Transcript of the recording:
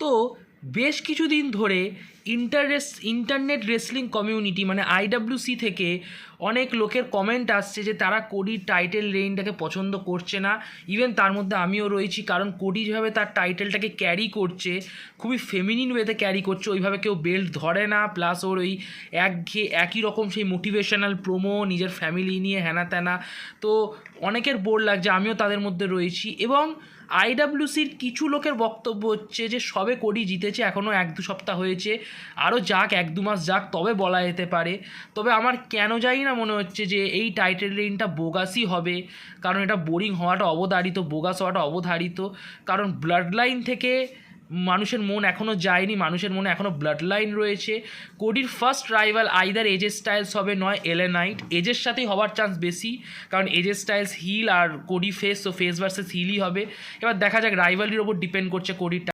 তো বেশ কিছুদিন ধরে ইন্টারনেট রেসলিং কমিউনিটি মানে আইডাব্লিউসি থেকে অনেক লোকের কমেন্ট আসছে যে তারা কোডির টাইটেল রেইনটাকে পছন্দ করছে না। ইভেন তার মধ্যে আমিও রয়েছি, কারণ কোডি যেভাবে তার টাইটেলটাকে ক্যারি করছে, খুবই ফেমিনিন ওয়েতে ক্যারি করছে, ওইভাবে কেউ বেল্ট ধরে না। প্লাস ওর ওই একই রকম সেই মোটিভেশনাল প্রোমো, নিজের ফ্যামিলি নিয়ে হ্যানা ত্যানা, তো অনেকের বোর লাগছে, আমিও তাদের মধ্যে রয়েছি। এবং আইডাব্লিউসির কিছু লোকের বক্তব্য হচ্ছে যে সবে কোডি জিতেছে, এখনও 1-2 সপ্তাহ হয়েছে, আরও যাক 1-2 মাস যাক তবে বলা যেতে পারে। তবে আমার কেন জানি না মনে হচ্ছে যে এই টাইটেল রেইনটা বোগাসই হবে, কারণ এটা বোরিং হওয়াটা অবধারিত, বোগাস হওয়াটা অবধারিত। কারণ ব্লাড লাইন থেকে মানুষের মন এখনও যায়নি, মানুষের মনে এখনও ব্লাড লাইন রয়েছে। কোডির ফার্স্ট রাইভাল আইদার এজে স্টাইলস হবে, নয় এলএ নাইট। এজের সাথেই হওয়ার চান্স বেশি, কারণ এজে স্টাইলস হিল আর কোডি ফেস, তো ফেস ভার্সেস হিলই হবে। এবার দেখা যাক, রাইভালরির ওপর ডিপেন্ড করছে কোডির